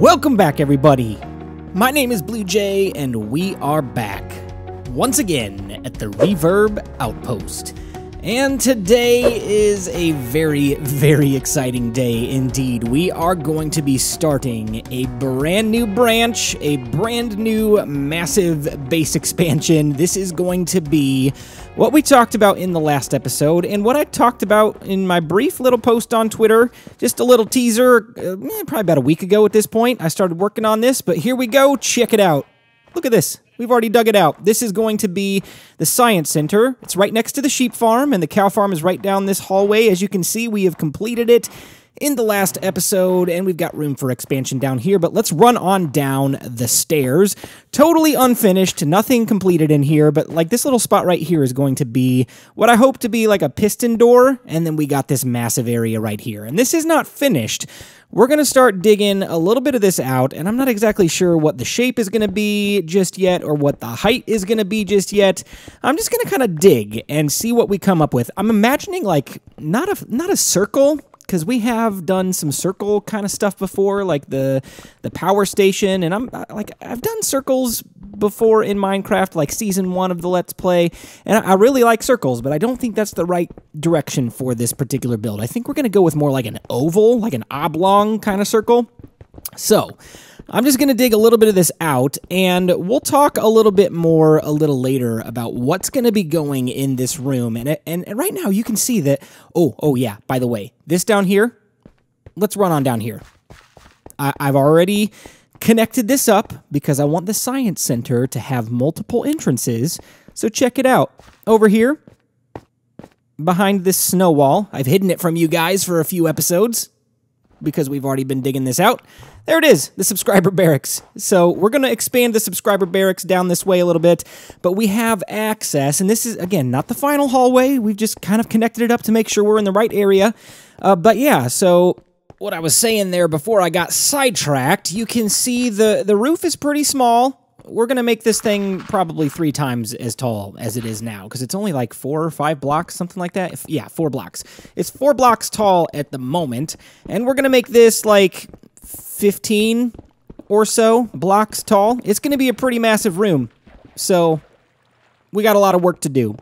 Welcome back, everybody. My name is BluJay, and we are back once again at the Reverb Outpost. And today is a very, very exciting day indeed. We are going to be starting a brand new branch, a brand new massive base expansion. This is going to be what we talked about in the last episode and what I talked about in my brief little post on Twitter. Just a little teaser, probably about a week ago at this point. I started working on this, but here we go. Check it out. Look at this. We've already dug it out. This is going to be the Science Center. It's right next to the sheep farm, and the cow farm is right down this hallway. As you can see, we have completed it in the last episode, and we've got room for expansion down here, but let's run on down the stairs. Totally unfinished, nothing completed in here, but like this little spot right here is going to be what I hope to be like a piston door, and then we got this massive area right here. And this is not finished. We're going to start digging a little bit of this out, and I'm not exactly sure what the shape is going to be just yet or what the height is going to be just yet. I'm just going to kind of dig and see what we come up with. I'm imagining like not a circle, because we have done some circle kind of stuff before, like the power station, and I've done circles before in Minecraft, like season 1 of the Let's Play, and I really like circles, but I don't think that's the right direction for this particular build. I think we're going to go with more like an oval, like an oblong kind of circle. So I'm just going to dig a little bit of this out, and we'll talk a little bit more a little later about what's going to be going in this room. And right now you can see that, oh yeah, by the way, this down here, let's run on down here. I've already connected this up because I want the Science Center to have multiple entrances. So check it out. Over here, behind this snow wall, I've hidden it from you guys for a few episodes because we've already been digging this out. There it is, the subscriber barracks. So we're going to expand the subscriber barracks down this way a little bit, but we have access, and this is, again, not the final hallway. We've just kind of connected it up to make sure we're in the right area. But yeah, so what I was saying there before I got sidetracked, you can see the roof is pretty small. We're going to make this thing probably 3 times as tall as it is now, because it's only like 4 or 5 blocks, something like that. Yeah, 4 blocks. It's 4 blocks tall at the moment, and we're going to make this like 15 or so blocks tall. It's going to be a pretty massive room, so we got a lot of work to do.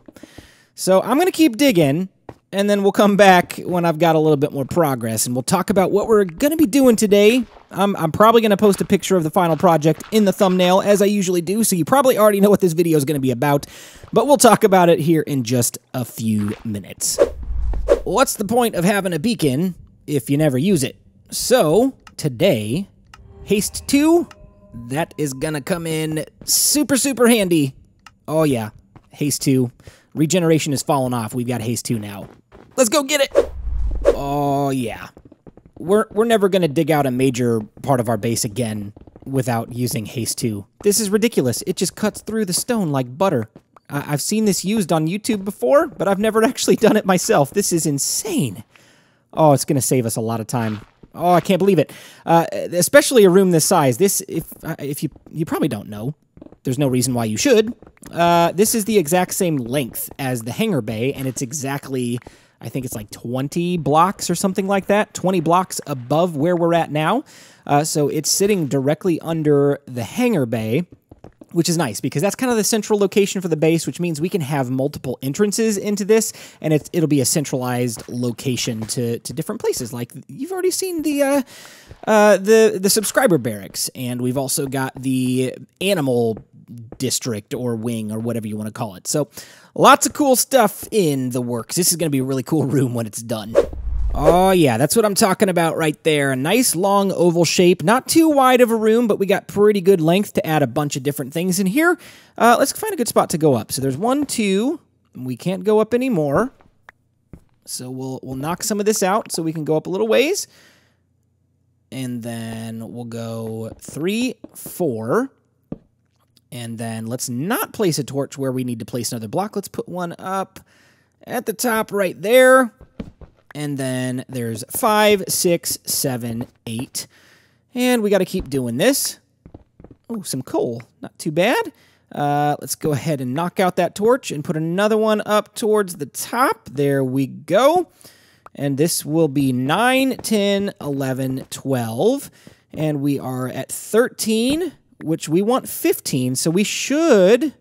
So I'm going to keep digging, and then we'll come back when I've got a little bit more progress, and we'll talk about what we're going to be doing today. I'm probably going to post a picture of the final project in the thumbnail, as I usually do, so you probably already know what this video is going to be about, but we'll talk about it here in just a few minutes. What's the point of having a beacon if you never use it? So today, haste 2, that is going to come in super, super handy. Oh yeah, haste 2. Regeneration has fallen off. We've got haste 2 now. Let's go get it. Oh yeah. We're never going to dig out a major part of our base again without using haste 2. This is ridiculous. It just cuts through the stone like butter. I've seen this used on YouTube before, but I've never actually done it myself. This is insane. Oh, it's going to save us a lot of time. Oh, I can't believe it. Especially a room this size. This, if you probably don't know, there's no reason why you should. This is the exact same length as the hangar bay, and it's exactly, I think it's like 20 blocks or something like that. 20 blocks above where we're at now. So it's sitting directly under the hangar bay, which is nice because that's kind of the central location for the base, which means we can have multiple entrances into this, and it'll be a centralized location to different places. Like you've already seen the subscriber barracks, and we've also got the animal district or wing or whatever you want to call it. So lots of cool stuff in the works. This is going to be a really cool room when it's done. Oh yeah, that's what I'm talking about right there. A nice long oval shape, not too wide of a room, but we got pretty good length to add a bunch of different things in here. Let's find a good spot to go up. So there's 1, 2, we can't go up anymore. So we'll knock some of this out so we can go up a little ways. And then we'll go 3, 4. And then let's not place a torch where we need to place another block. Let's put one up at the top right there. And then there's 5, 6, 7, 8. And we got to keep doing this. Oh, some coal. Not too bad. Let's go ahead and knock out that torch and put another one up towards the top. There we go. And this will be 9, 10, 11, 12. And we are at 13, which we want 15, so we should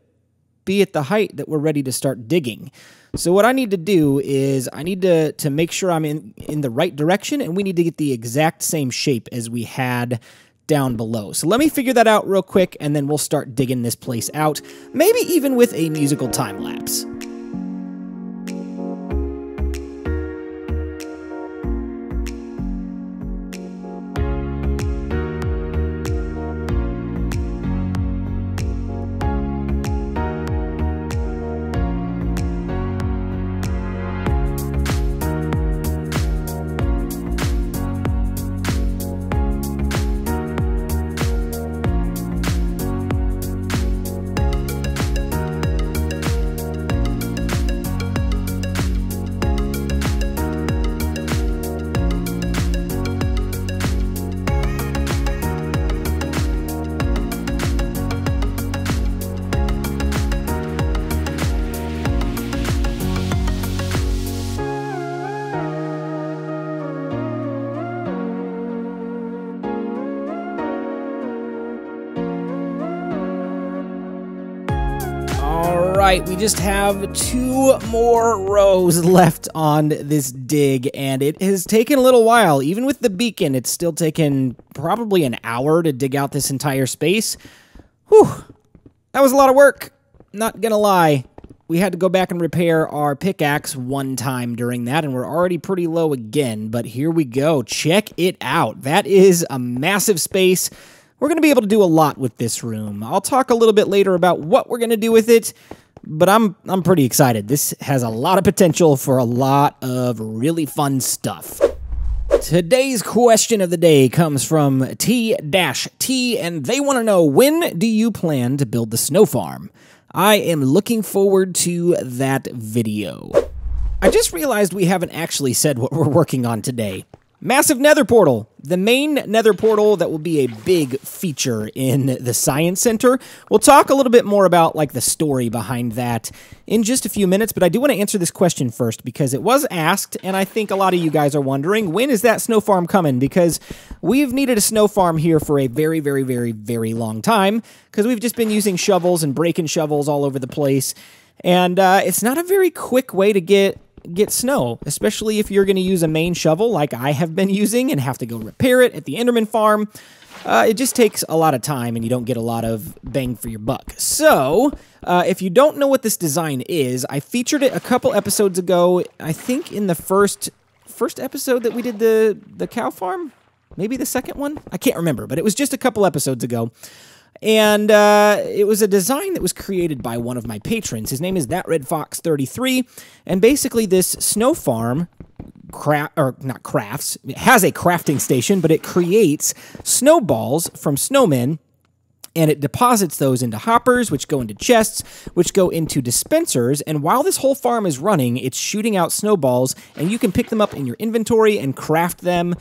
be at the height that we're ready to start digging. So what I need to do is I need to make sure I'm in the right direction, and we need to get the exact same shape as we had down below. So let me figure that out real quick, and then we'll start digging this place out, maybe even with a musical time lapse. Right, we just have 2 more rows left on this dig, and it has taken a little while. Even with the beacon, it's still taken probably an hour to dig out this entire space. Whew, that was a lot of work, not gonna lie. We had to go back and repair our pickaxe one time during that, and we're already pretty low again, but here we go. Check it out. That is a massive space. We're going to be able to do a lot with this room. I'll talk a little bit later about what we're going to do with it, but I'm pretty excited. This has a lot of potential for a lot of really fun stuff. Today's question of the day comes from T-T, and they want to know, when do you plan to build the snow farm? I am looking forward to that video. I just realized we haven't actually said what we're working on today. Massive Nether Portal. The main Nether Portal that will be a big feature in the Science Center. We'll talk a little bit more about like the story behind that in just a few minutes, but I do want to answer this question first because it was asked, and I think a lot of you guys are wondering, when is that snow farm coming? Because we've needed a snow farm here for a very, very, very, very long time because we've just been using shovels and breaking shovels all over the place, and it's not a very quick way to get snow, especially if you're going to use a main shovel like I have been using and have to go repair it at the Enderman farm. It just takes a lot of time and you don't get a lot of bang for your buck. So, if you don't know what this design is, I featured it a couple episodes ago. I think in the first episode that we did the cow farm, maybe the second one? I can't remember, but it was just a couple episodes ago. And it was a design that was created by one of my patrons. His name is ThatRedFox33, and basically this snow farm it has a crafting station, but it creates snowballs from snowmen, and it deposits those into hoppers, which go into chests, which go into dispensers, and while this whole farm is running, it's shooting out snowballs, and you can pick them up in your inventory and craft them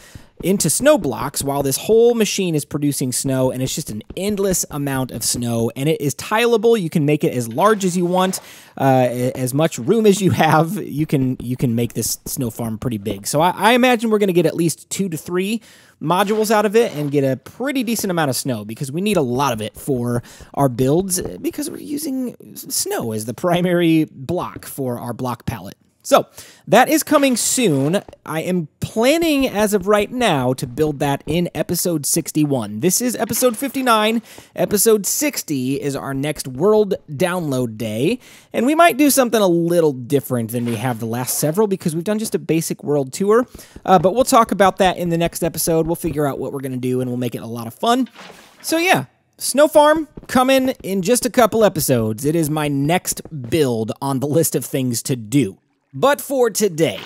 into snow blocks while this whole machine is producing snow, and it's just an endless amount of snow, and it is tileable. You can make it as large as you want, as much room as you have. You can make this snow farm pretty big. So I imagine we're going to get at least 2 to 3 modules out of it and get a pretty decent amount of snow because we need a lot of it for our builds because we're using snow as the primary block for our block palette. So, that is coming soon. I am planning, as of right now, to build that in episode 61. This is episode 59. Episode 60 is our next world download day. And we might do something a little different than we have the last several because we've done just a basic world tour. But we'll talk about that in the next episode. We'll figure out what we're going to do and we'll make it a lot of fun. So, yeah. Snow Farm coming in just a couple episodes. It is my next build on the list of things to do. But for today,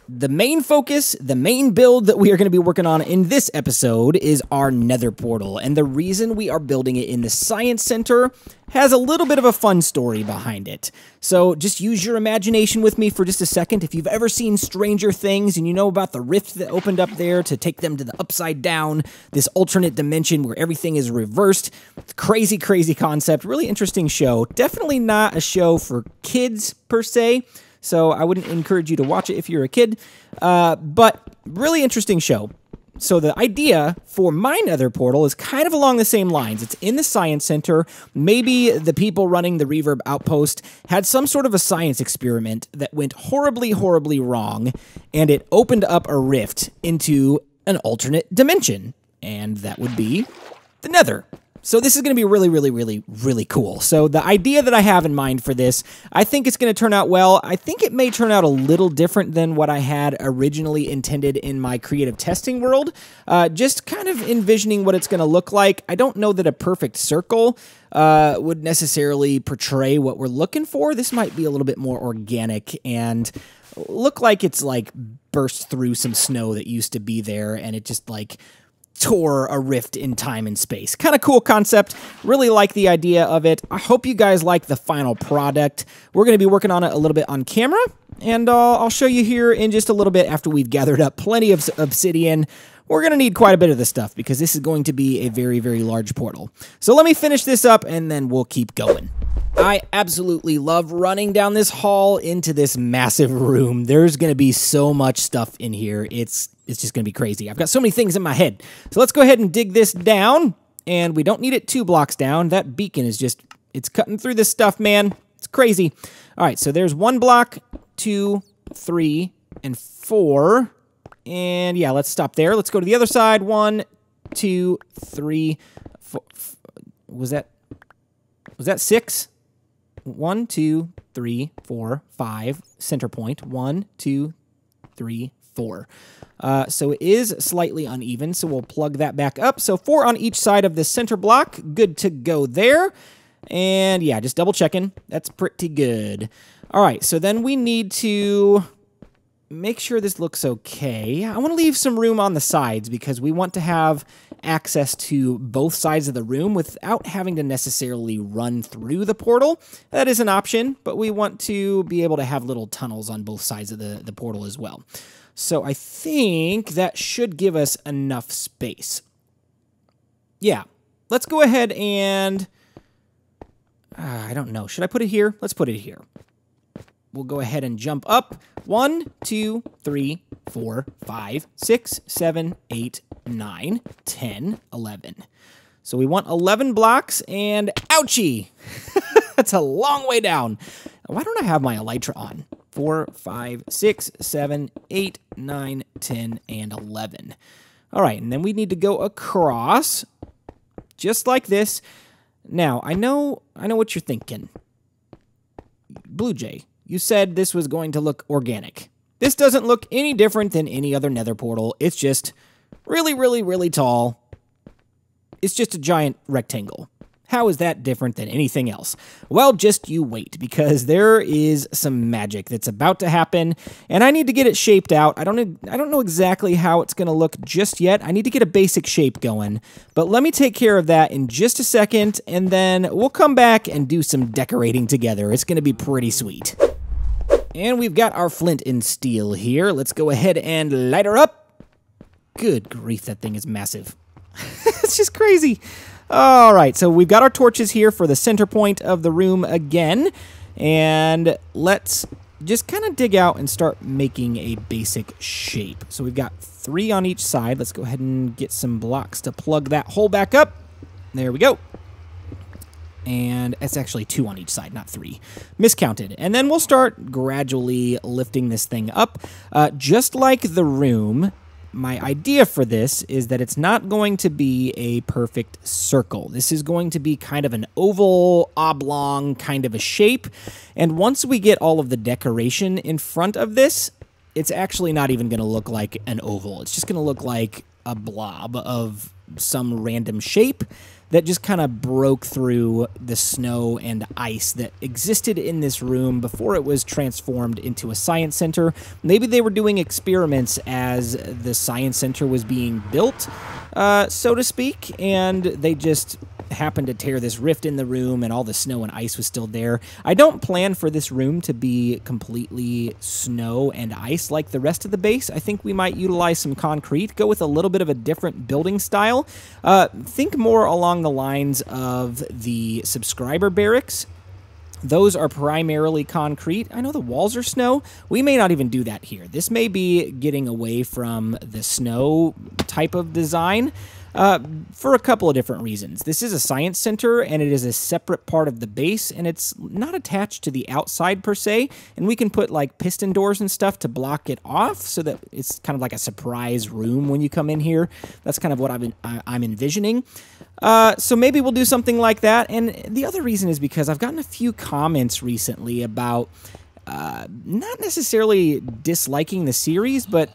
the main focus, the main build that we are going to be working on in this episode is our Nether Portal. And the reason we are building it in the Science Center has a little bit of a fun story behind it. So just use your imagination with me for just a second. If you've ever seen Stranger Things and you know about the rift that opened up there to take them to the upside down, this alternate dimension where everything is reversed, crazy, crazy concept, really interesting show. Definitely not a show for kids per se. So I wouldn't encourage you to watch it if you're a kid, but really interesting show. So the idea for my Nether Portal is kind of along the same lines. It's in the Science Center. Maybe the people running the Reverb Outpost had some sort of a science experiment that went horribly, horribly wrong, and it opened up a rift into an alternate dimension, and that would be the Nether. So this is going to be really, really, really, really cool. So the idea that I have in mind for this, I think it's going to turn out well. I think it may turn out a little different than what I had originally intended in my creative testing world. Just kind of envisioning what it's going to look like. I don't know that a perfect circle would necessarily portray what we're looking for. This might be a little bit more organic and look like it's like burst through some snow that used to be there, and it just like tore a rift in time and space. Kind of cool concept. Really like the idea of it. I hope you guys like the final product. We're going to be working on it a little bit on camera, and I'll show you here in just a little bit after we've gathered up plenty of obsidian. We're going to need quite a bit of this stuff because this is going to be a very, very large portal. So let me finish this up, and then we'll keep going. I absolutely love running down this hall into this massive room. There's going to be so much stuff in here. It's just going to be crazy. I've got so many things in my head. So let's go ahead and dig this down, and we don't need it 2 blocks down. That beacon is just, it's cutting through this stuff, man. It's crazy. All right, so there's 1 block, 2, 3, and 4. And yeah, let's stop there. Let's go to the other side. 1, 2, 3, 4. Was that 6? 1, 2, 3, 4, 5. Center point. 1, 2, 3, 4. So it is slightly uneven, so we'll plug that back up. So 4 on each side of the center block. Good to go there. And yeah, just double checking. That's pretty good. All right, so then we need to make sure this looks okay. I want to leave some room on the sides because we want to have access to both sides of the room without having to necessarily run through the portal. That is an option, but we want to be able to have little tunnels on both sides of the portal as well. So I think that should give us enough space. Yeah, let's go ahead and I don't know. Should I put it here? Let's put it here. We'll go ahead and jump up. 1, 2, 3, 4, 5, 6, 7, 8, 9, 10, 11. So we want 11 blocks, and ouchie! That's a long way down. Why don't I have my elytra on? 4, 5, 6, 7, 8, 9, 10, and 11. All right, and then we need to go across, just like this. Now, I know what you're thinking. BluJay, you said this was going to look organic. This doesn't look any different than any other Nether portal. It's just really, really, really tall. It's just a giant rectangle. How is that different than anything else? Well, just you wait, because there is some magic that's about to happen, and I need to get it shaped out. I don't know exactly how it's going to look just yet. I need to get a basic shape going, but let me take care of that in just a second, and then we'll come back and do some decorating together. It's going to be pretty sweet. And we've got our flint and steel here. Let's go ahead and light her up. Good grief, that thing is massive. It's just crazy. All right, so we've got our torches here for the center point of the room again. And let's just kind of dig out and start making a basic shape. So we've got 3 on each side. Let's go ahead and get some blocks to plug that hole back up. There we go. And it's actually 2 on each side, not 3. Miscounted. And then we'll start gradually lifting this thing up. Just like the room, my idea for this is that it's not going to be a perfect circle. This is going to be kind of an oval, oblong kind of a shape. And once we get all of the decoration in front of this, it's actually not even going to look like an oval. It's just going to look like a blob of some random shape that just kind of broke through the snow and ice that existed in this room before it was transformed into a science center. Maybe they were doing experiments as the science center was being built, so to speak, and they just happened to tear this rift in the room and all the snow and ice was still there. I don't plan for this room to be completely snow and ice like the rest of the base. I think we might utilize some concrete, go with a little bit of a different building style. Think more along the lines of the subscriber barracks Those are primarily concrete. I know the walls are snow. We may not even do that here. This may be getting away from the snow type of design for a couple of different reasons. This is a science center, and it is a separate part of the base, and it's not attached to the outside per se, and we can put like piston doors and stuff to block it off so that it's kind of like a surprise room when you come in here. That's kind of what I'm envisioning. So maybe we'll do something like that. And the other reason is because I've gotten a few comments recently about not necessarily disliking the series, but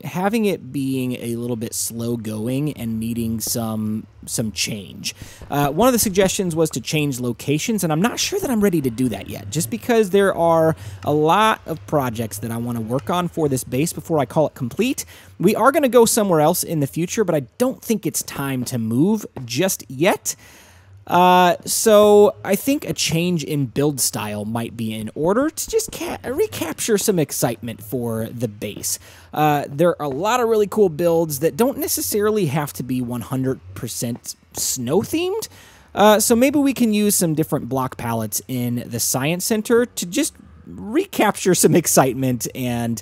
having it being a little bit slow going and needing some change. One of the suggestions was to change locations, and I'm not sure that I'm ready to do that yet, just because there are a lot of projects that I want to work on for this base before I call it complete. We are going to go somewhere else in the future, but I don't think it's time to move just yet. So I think a change in build style might be in order to just recapture some excitement for the base. There are a lot of really cool builds that don't necessarily have to be 100% snow themed. So maybe we can use some different block palettes in the Science Center to just recapture some excitement and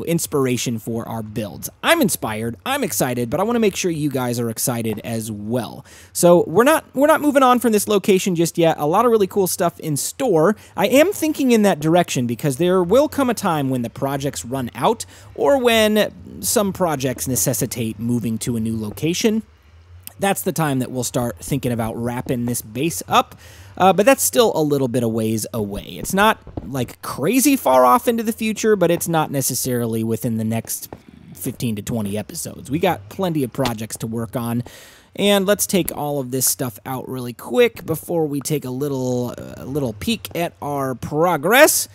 inspiration for our builds. I'm inspired, I'm excited, but I want to make sure you guys are excited as well. So we're not moving on from this location just yet. A lot of really cool stuff in store. I am thinking in that direction because there will come a time when the projects run out or when some projects necessitate moving to a new location. That's the time that we'll start thinking about wrapping this base up. But that's still a little bit of ways away. It's not like crazy far off into the future, but it's not necessarily within the next 15 to 20 episodes. We got plenty of projects to work on. And let's take all of this stuff out really quick before we take a little peek at our progress.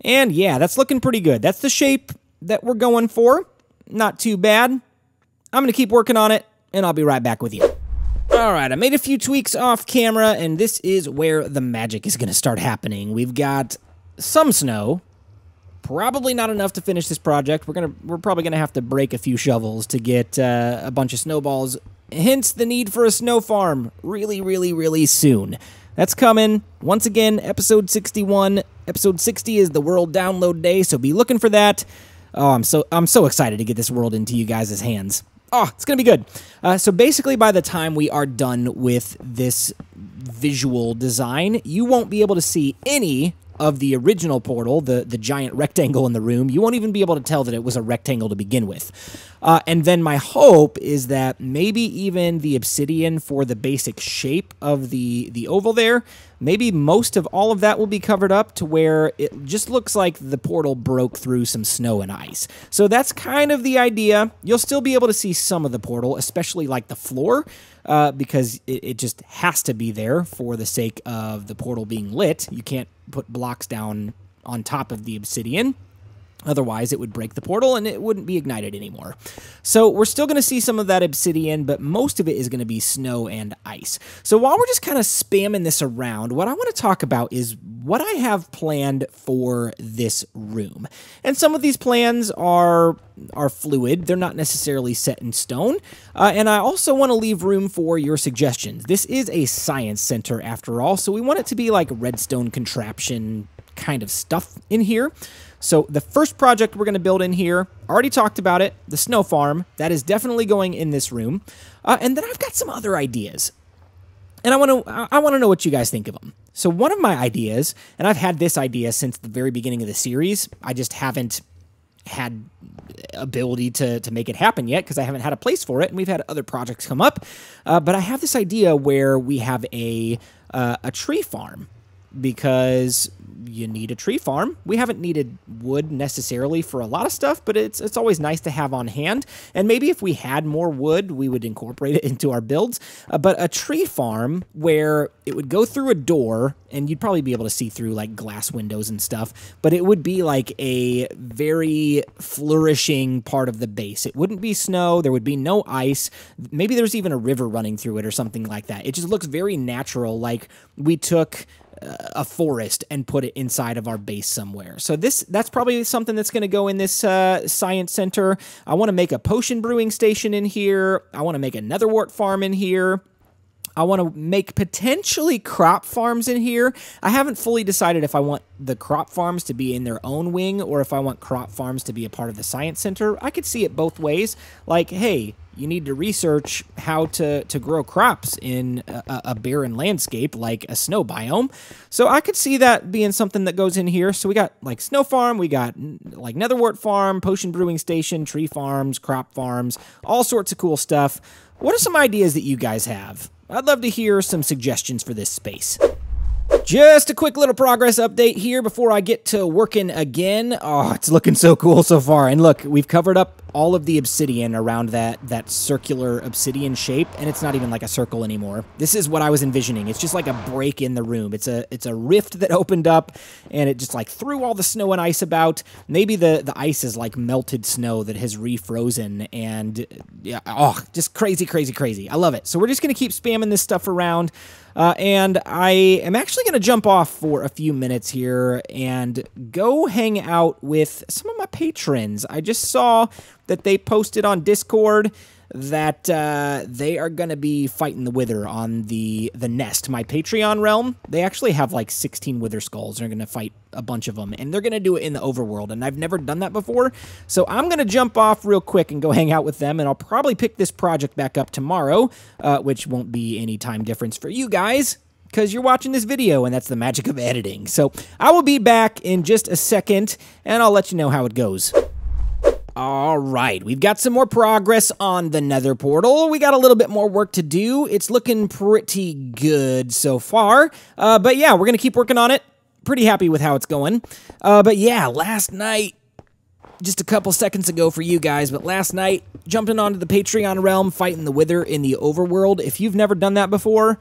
And yeah, that's looking pretty good. That's the shape that we're going for. Not too bad. I'm going to keep working on it, and I'll be right back with you. Alright, I made a few tweaks off camera, and this is where the magic is going to start happening. We've got some snow. Probably not enough to finish this project. We're probably going to have to break a few shovels to get a bunch of snowballs. Hence the need for a snow farm really, really, really soon. That's coming. Once again, episode 61. Episode 60 is the world download day, so be looking for that. Oh, I'm so excited to get this world into you guys' hands. Oh, it's going to be good. So basically, by the time we are done with this visual design, you won't be able to see any of the original portal, the giant rectangle in the room. You won't even be able to tell that it was a rectangle to begin with. And then my hope is that maybe even the obsidian for the basic shape of the oval there, maybe most of all of that will be covered up to where it just looks like the portal broke through some snow and ice. So that's kind of the idea. You'll still be able to see some of the portal, especially like the floor, because it just has to be there for the sake of the portal being lit. You can't put blocks down on top of the obsidian. Otherwise, it would break the portal and it wouldn't be ignited anymore. So we're still going to see some of that obsidian, but most of it is going to be snow and ice. So while we're just kind of spamming this around, what I want to talk about is what I have planned for this room. And some of these plans are fluid. They're not necessarily set in stone. And I also want to leave room for your suggestions. This is a science center after all, so we want it to be like redstone contraption kind of stuff in here. So the first project we're going to build in here, already talked about it, the snow farm. That is definitely going in this room. And then I've got some other ideas. And I want to know what you guys think of them. So one of my ideas, and I've had this idea since the very beginning of the series, I just haven't had ability to make it happen yet because I haven't had a place for it, and we've had other projects come up. But I have this idea where we have a tree farm, because you need a tree farm. We haven't needed wood necessarily for a lot of stuff, but it's always nice to have on hand. And maybe if we had more wood, we would incorporate it into our builds. But a tree farm where it would go through a door, and you'd probably be able to see through like glass windows and stuff, but it would be like a very flourishing part of the base. It wouldn't be snow. There would be no ice. Maybe there's even a river running through it or something like that. It just looks very natural, like we took a forest and put it inside of our base somewhere. So that's probably something that's going to go in this science center. I want to make a potion brewing station in here. I want to make a nether wart farm in here. I want to make potentially crop farms in here. I haven't fully decided if I want the crop farms to be in their own wing or if I want crop farms to be a part of the science center. I could see it both ways. Like, hey, you need to research how to grow crops in a barren landscape like a snow biome. So I could see that being something that goes in here. So we got like snow farm, we got like netherwort farm, potion brewing station, tree farms, crop farms, all sorts of cool stuff. What are some ideas that you guys have? I'd love to hear some suggestions for this space. Just a quick little progress update here before I get to working again. Oh, it's looking so cool so far. And look, we've covered up all of the obsidian around that circular obsidian shape, and it's not even like a circle anymore. This is what I was envisioning. It's just like a break in the room. It's a rift that opened up, and it just like threw all the snow and ice about. Maybe the ice is like melted snow that has refrozen, and yeah, oh, just crazy, crazy, crazy. I love it. So we're just gonna keep spamming this stuff around. And I am actually going to jump off for a few minutes here and go hang out with some of my patrons. I just saw that they posted on Discord that they are going to be fighting the Wither on the Nest, my Patreon realm. They actually have like 16 Wither skulls. They're going to fight a bunch of them, and they're going to do it in the overworld, and I've never done that before. So I'm going to jump off real quick and go hang out with them, and I'll probably pick this project back up tomorrow, which won't be any time difference for you guys, because you're watching this video, and that's the magic of editing. So I will be back in just a second, and I'll let you know how it goes. All right, we've got some more progress on the Nether Portal. We got a little bit more work to do. It's looking pretty good so far. But yeah, we're going to keep working on it. Pretty happy with how it's going. But yeah, last night, just a couple seconds ago for you guys, but last night, jumping onto the Patreon realm, fighting the Wither in the overworld. If you've never done that before,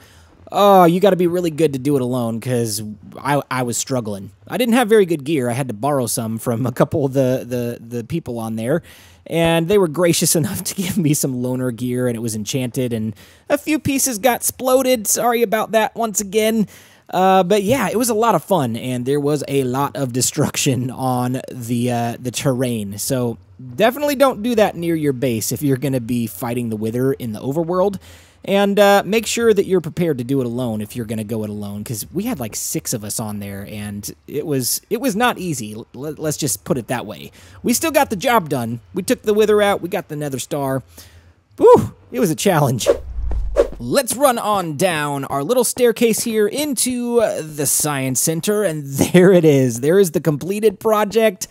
oh, you got to be really good to do it alone, because I was struggling. I didn't have very good gear. I had to borrow some from a couple of the people on there, and they were gracious enough to give me some loner gear, and it was enchanted, and a few pieces got exploded. Sorry about that once again. But yeah, it was a lot of fun, and there was a lot of destruction on the terrain. So definitely don't do that near your base if you're going to be fighting the Wither in the overworld. And make sure that you're prepared to do it alone if you're going to go it alone, because we had like 6 of us on there, and it was not easy. Let's just put it that way. We still got the job done. We took the Wither out. We got the Nether Star. Whew, it was a challenge. Let's run on down our little staircase here into the Science Center, and there it is. There is the completed project.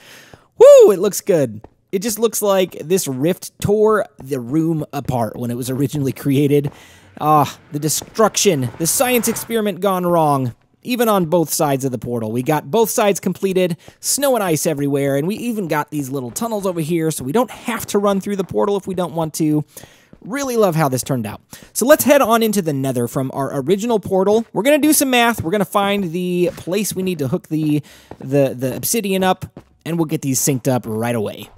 Woo, it looks good. It just looks like this rift tore the room apart when it was originally created. The destruction, the science experiment gone wrong, even on both sides of the portal. We got both sides completed, snow and ice everywhere, and we even got these little tunnels over here, so we don't have to run through the portal if we don't want to. Really love how this turned out. So let's head on into the Nether from our original portal. We're going to do some math. We're going to find the place we need to hook the obsidian up, and we'll get these synced up right away.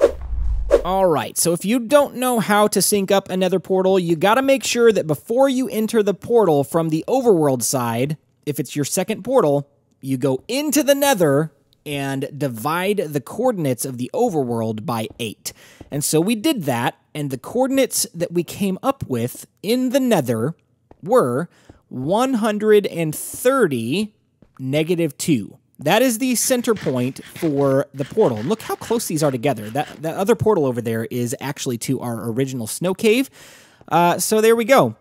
Alright, so if you don't know how to sync up a Nether portal, you gotta make sure that before you enter the portal from the overworld side, if it's your second portal, you go into the Nether and divide the coordinates of the overworld by 8. And so we did that, and the coordinates that we came up with in the Nether were 130, -2. That is the center point for the portal. And look how close these are together. That other portal over there is actually to our original snow cave. So there we go.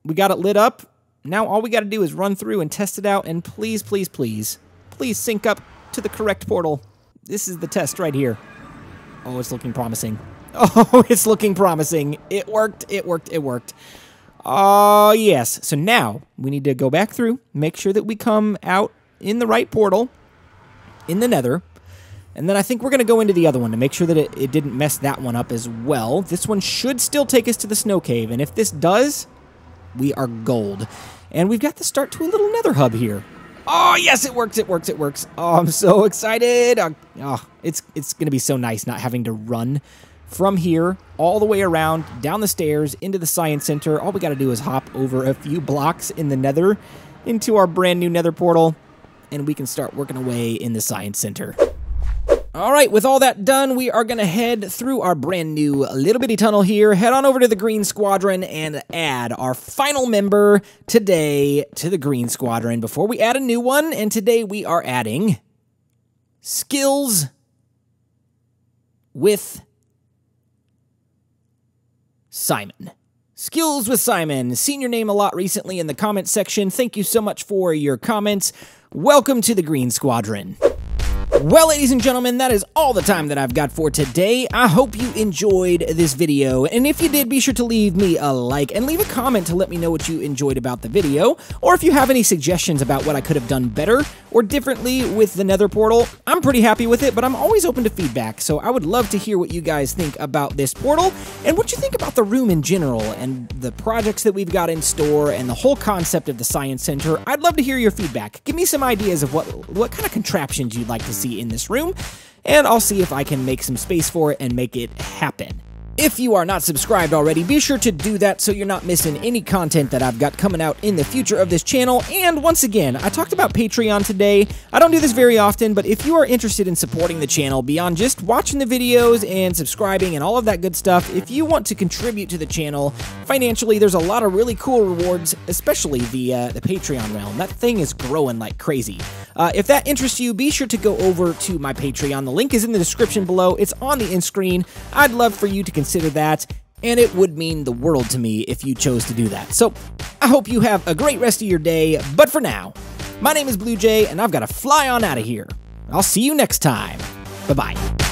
We got it lit up. Now all we got to do is run through and test it out. And please, please, please, please sync up to the correct portal. This is the test right here. Oh, it's looking promising. Oh, it's looking promising. It worked, it worked, it worked. Oh, yes. So now we need to go back through, make sure that we come out in the right portal, in the Nether, and then I think we're going to go into the other one to make sure that it didn't mess that one up as well. This one should still take us to the snow cave, and if this does, we are gold. And we've got the start to a little Nether hub here. Oh, yes, it works, it works, it works. Oh, I'm so excited. Oh, it's going to be so nice not having to run from here all the way around, down the stairs, into the Science Center. All we got to do is hop over a few blocks in the Nether into our brand new Nether portal, and we can start working away in the Science Center. All right, with all that done, we are going to head through our brand new little bitty tunnel here, head on over to the Green Squadron, and add our final member today to the Green Squadron before we add a new one. And today we are adding skills with Simon. Skills with Simon. Seen your name a lot recently in the comment section. Thank you so much for your comments. Welcome to the Green Squadron. Well, ladies and gentlemen, that is all the time that I've got for today. I hope you enjoyed this video, and if you did, be sure to leave me a like and leave a comment to let me know what you enjoyed about the video, or if you have any suggestions about what I could have done better or differently with the Nether Portal. I'm pretty happy with it, but I'm always open to feedback, so I would love to hear what you guys think about this portal and what you think about the room in general and the projects that we've got in store and the whole concept of the Science Center. I'd love to hear your feedback. Give me some ideas of what kind of contraptions you'd like to see in this room, and I'll see if I can make some space for it and make it happen. If you are not subscribed already, be sure to do that so you're not missing any content that I've got coming out in the future of this channel. And once again, I talked about Patreon today. I don't do this very often, but if you are interested in supporting the channel beyond just watching the videos and subscribing and all of that good stuff, if you want to contribute to the channel financially, there's a lot of really cool rewards, especially the Patreon realm. That thing is growing like crazy. If that interests you, be sure to go over to my Patreon. The link is in the description below. It's on the end screen. I'd love for you to consider that, and it would mean the world to me if you chose to do that. So I hope you have a great rest of your day, but for now, my name is BluJay, and I've got to fly on out of here. I'll see you next time. Bye-bye.